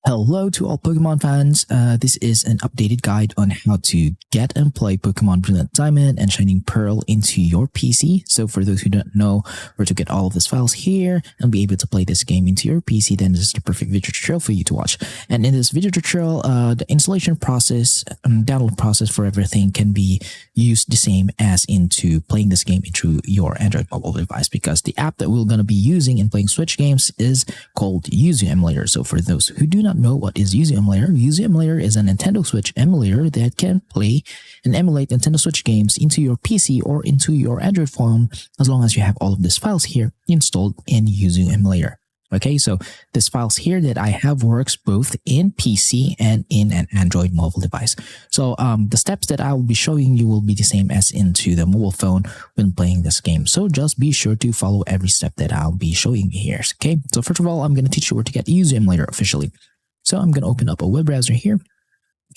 Hello to all Pokemon fans. This is an updated guide on how to get and play Pokemon Brilliant Diamond and Shining Pearl into your PC. So for those who don't know where to get all of these files here and be able to play this game into your PC, then this is the perfect video tutorial for you to watch. And in this video tutorial, the installation process and download process for everything can be used the same as into playing this game into your Android mobile device, because the app that we're going to be using in playing Switch games is called Yuzu Emulator. So for those who do not know what is Yuzu Emulator is a Nintendo Switch emulator that can play and emulate Nintendo Switch games into your PC or into your Android phone, as long as you have all of these files here installed in Yuzu Emulator. Okay, so these files here that I have works both in PC and in an Android mobile device. So the steps that I will be showing you will be the same as into the mobile phone when playing this game. So just be sure to follow every step that I'll be showing you here. Okay, so first of all, I'm going to teach you where to get Yuzu Emulator officially. So I'm going to open up a web browser here,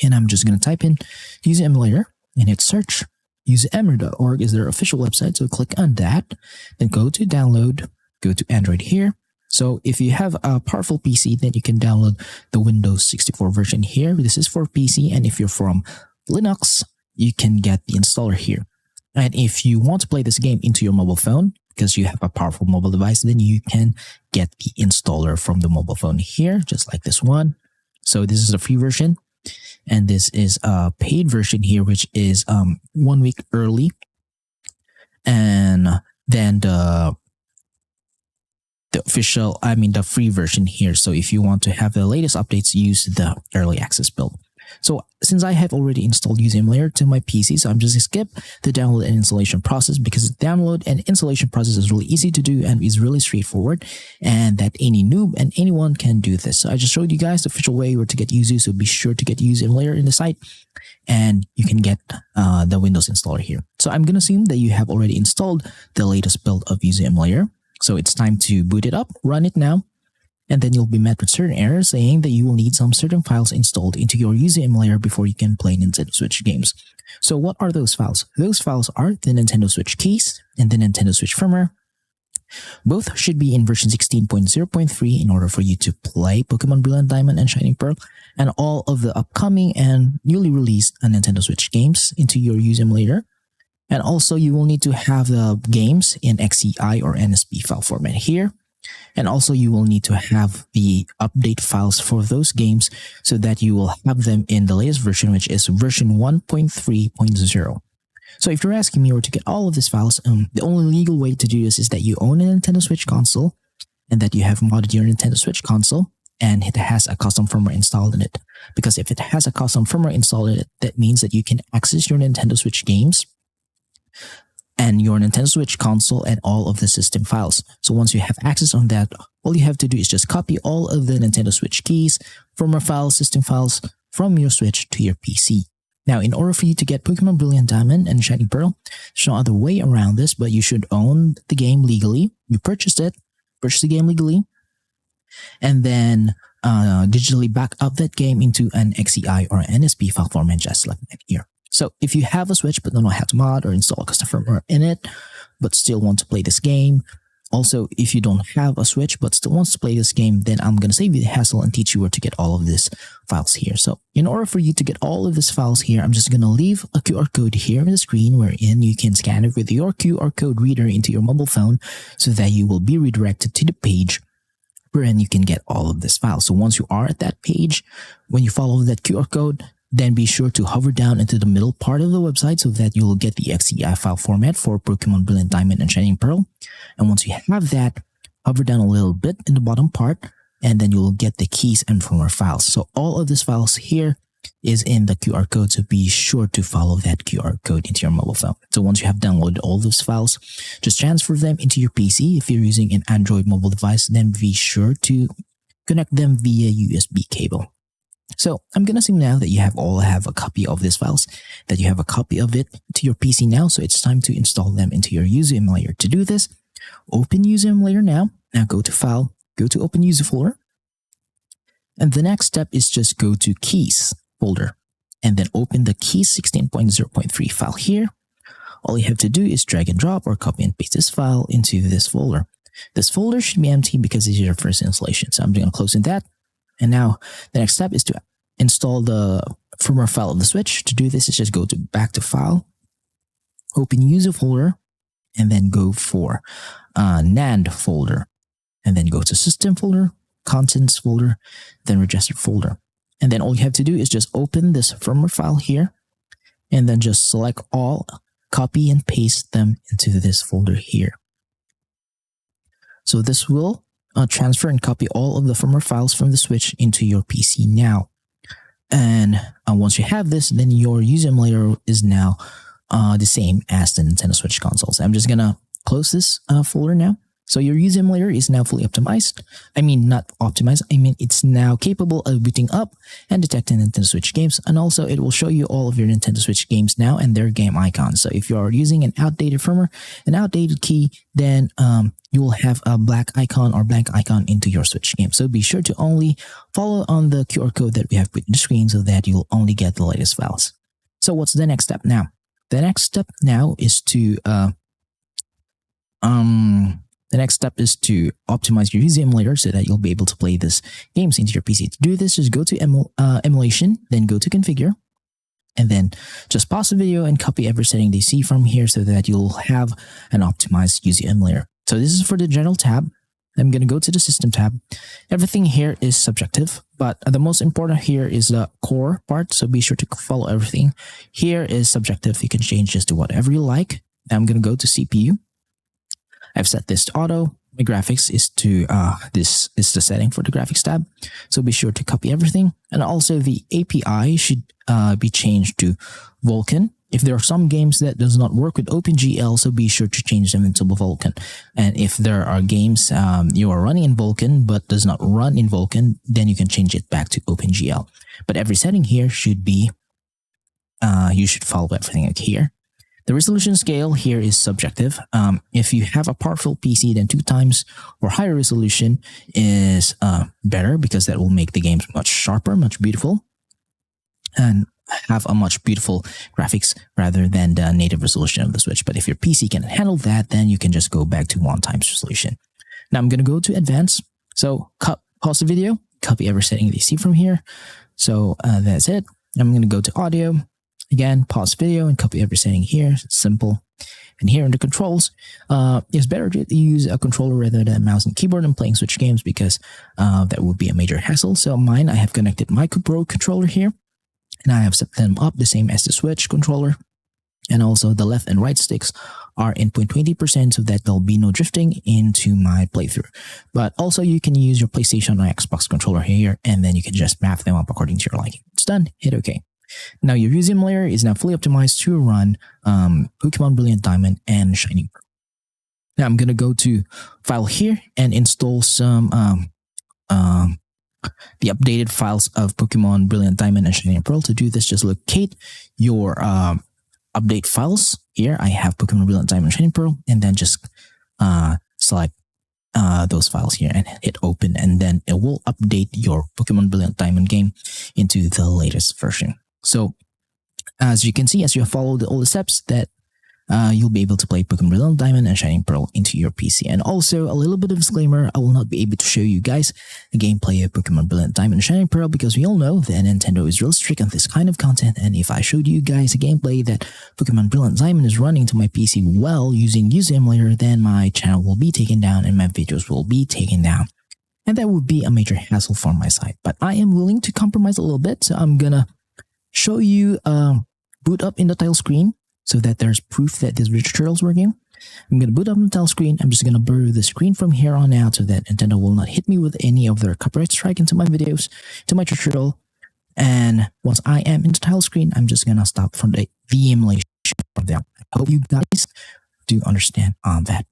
and I'm just going to type in Yuzu Emulator and hit search. Yuzuemulator.org is their official website, so click on that. Then go to download, go to Android here. So if you have a powerful PC, then you can download the Windows 64 version here. This is for PC, and if you're from Linux, you can get the installer here. And if you want to play this game into your mobile phone, because you have a powerful mobile device, then you can get the installer from the mobile phone here, just like this one. So this is a free version, and this is a paid version here, which is 1 week early. And then the free version here. So if you want to have the latest updates, use the early access build. So since I have already installed Yuzu Emulator to my PC, so I'm just going to skip the download and installation process, because the download and installation process is really easy to do and is really straightforward, and that any noob and anyone can do this. So I just showed you guys the official way where to get Yuzu, so be sure to get Yuzu Emulator in the site, and you can get the Windows installer here. So I'm going to assume that you have already installed the latest build of Yuzu Emulator. So it's time to boot it up, run it now, and then you'll be met with certain errors saying that you will need some certain files installed into your Yuzu Emulator before you can play Nintendo Switch games. So what are those files? Those files are the Nintendo Switch keys and the Nintendo Switch firmware. Both should be in version 16.0.3 in order for you to play Pokemon Brilliant Diamond and Shining Pearl, and all of the upcoming and newly released Nintendo Switch games into your Yuzu Emulator. And also you will need to have the games in XCI or NSP file format here. And also you will need to have the update files for those games so that you will have them in the latest version, which is version 1.3.0. So if you're asking me where to get all of these files, the only legal way to do this is that you own a Nintendo Switch console and that you have modded your Nintendo Switch console and it has a custom firmware installed in it. Because if it has a custom firmware installed in it, that means that you can access your Nintendo Switch games and your Nintendo Switch console and all of the system files. So once you have access on that, all you have to do is just copy all of the Nintendo Switch keys, firmware files, system files from your Switch to your PC. Now, in order for you to get Pokemon Brilliant Diamond and Shining Pearl, there's no other way around this, but you should own the game legally. You purchased the game legally, and then digitally back up that game into an XCI or NSP file format, just like here. So if you have a Switch but don't know how to mod or install a custom firmware in it, but still want to play this game, also if you don't have a Switch but still wants to play this game, then I'm going to save you the hassle and teach you where to get all of these files here. So in order for you to get all of these files here, I'm just going to leave a QR code here on the screen wherein you can scan it with your QR code reader into your mobile phone so that you will be redirected to the page wherein you can get all of these files. So once you are at that page, when you follow that QR code, then be sure to hover down into the middle part of the website so that you will get the XCI file format for Pokemon Brilliant Diamond and Shining Pearl. And once you have that, hover down a little bit in the bottom part, and then you will get the keys and firmware files. So all of these files here is in the QR code, so be sure to follow that QR code into your mobile phone. So once you have downloaded all those files, just transfer them into your PC. If you're using an Android mobile device, then be sure to connect them via USB cable. So I'm going to assume now that you have a copy of these files, that you have a copy of it to your PC now. So it's time to install them into your Yuzu Emulator. To do this, open Yuzu Emulator now. Now go to File, go to Open Yuzu folder. And the next step is just go to Keys folder and then open the Keys 16.0.3 file here. All you have to do is drag and drop or copy and paste this file into this folder. This folder should be empty because this is your first installation. So I'm going to close in that. And now the next step is to install the firmware file of the switch. To do this, is just go to back to file, open user folder, and then go for NAND folder, and then go to system folder, contents folder, then register folder. And then all you have to do is just open this firmware file here, and then just select all, copy and paste them into this folder here. So this will transfer and copy all of the firmware files from the switch into your PC now. And once you have this, then your user emulator is now the same as the Nintendo Switch consoles. I'm just gonna close this folder now. So your user emulator is now fully optimized. I mean, not optimized. I mean, it's now capable of booting up and detecting Nintendo Switch games. And also it will show you all of your Nintendo Switch games now and their game icons. So if you are using an outdated firmware, an outdated key, then you will have a black icon or blank icon into your Switch game. So be sure to only follow on the QR code that we have put in the screen so that you'll only get the latest files. So what's the next step now? The next step now is to optimize your user emulator so that you'll be able to play these games into your PC. To do this, just go to emulation, then go to configure, and then just pause the video and copy every setting they see from here so that you'll have an optimized user emulator. So this is for the general tab. I'm going to go to the system tab. Everything here is subjective, but the most important here is the core part. So be sure to follow everything. Here is subjective. You can change this to whatever you like. Now I'm going to go to CPU. I've set this to auto. My graphics is to, this is the setting for the graphics tab. So be sure to copy everything. And also the API should be changed to Vulkan. If there are some games that does not work with OpenGL, so be sure to change them into Vulkan. And if there are games you are running in Vulkan but does not run in Vulkan, then you can change it back to OpenGL. But every setting here should be, you should follow everything here. The resolution scale here is subjective. If you have a powerful PC, then 2 times or higher resolution is better because that will make the games much sharper, much beautiful, and have a much beautiful graphics rather than the native resolution of the Switch. But if your PC can handle that, then you can just go back to 1 times resolution. Now I'm going to go to advanced. So pause the video, copy every setting that you see from here. So that's it. I'm going to go to audio. Again, pause video and copy every setting here. It's simple. And here in the controls, it's better to use a controller rather than mouse and keyboard and playing Switch games because that would be a major hassle. So mine, I have connected my Pro controller here. And I have set them up the same as the Switch controller. And also the left and right sticks are in 0.20% so that there'll be no drifting into my playthrough. But also you can use your PlayStation or Xbox controller here, and then you can just map them up according to your liking. It's done, hit OK. Now your user emulator is now fully optimized to run Pokémon Brilliant Diamond and Shining Pearl. Now I'm going to go to File here and install some the updated files of Pokémon Brilliant Diamond and Shining Pearl. To do this, just locate your update files. Here I have Pokémon Brilliant Diamond and Shining Pearl, and then just select those files here and hit open, and then it will update your Pokémon Brilliant Diamond game into the latest version. So as you can see, as you follow all the steps, that you'll be able to play Pokémon Brilliant Diamond and Shining Pearl into your PC. And also a little bit of disclaimer, I will not be able to show you guys the gameplay of Pokémon Brilliant Diamond and Shining Pearl because we all know that Nintendo is real strict on this kind of content, and if I showed you guys a gameplay that Pokémon Brilliant Diamond is running to my PC well using user emulator, then my channel will be taken down and my videos will be taken down. And that would be a major hassle for my side. But I am willing to compromise a little bit, so I'm gonna show you boot up in the title screen so that there's proof that this tutorial is working. I'm going to boot up the title screen. I'm just going to blur the screen from here on out so that Nintendo will not hit me with any of their copyright strike into my videos, to my tutorial. And once I am in the title screen, I'm just going to stop from the emulation from there. I hope you guys do understand on that.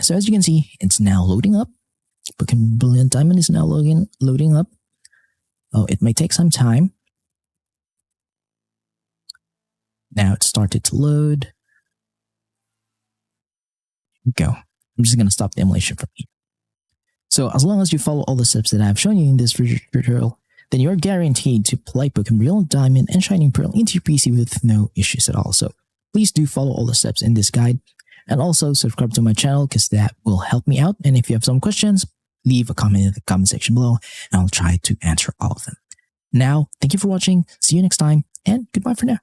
So as you can see, it's now loading up. Pokémon Brilliant Diamond is now loading up. Oh, it may take some time. Now it started to load. Here we go. I'm just going to stop the emulation from here. So as long as you follow all the steps that I've shown you in this tutorial, then you're guaranteed to play Pokémon Brilliant Diamond and Shining Pearl into your PC with no issues at all. So please do follow all the steps in this guide, and also subscribe to my channel because that will help me out. And if you have some questions, leave a comment in the comment section below and I'll try to answer all of them. Now, thank you for watching. See you next time and goodbye for now.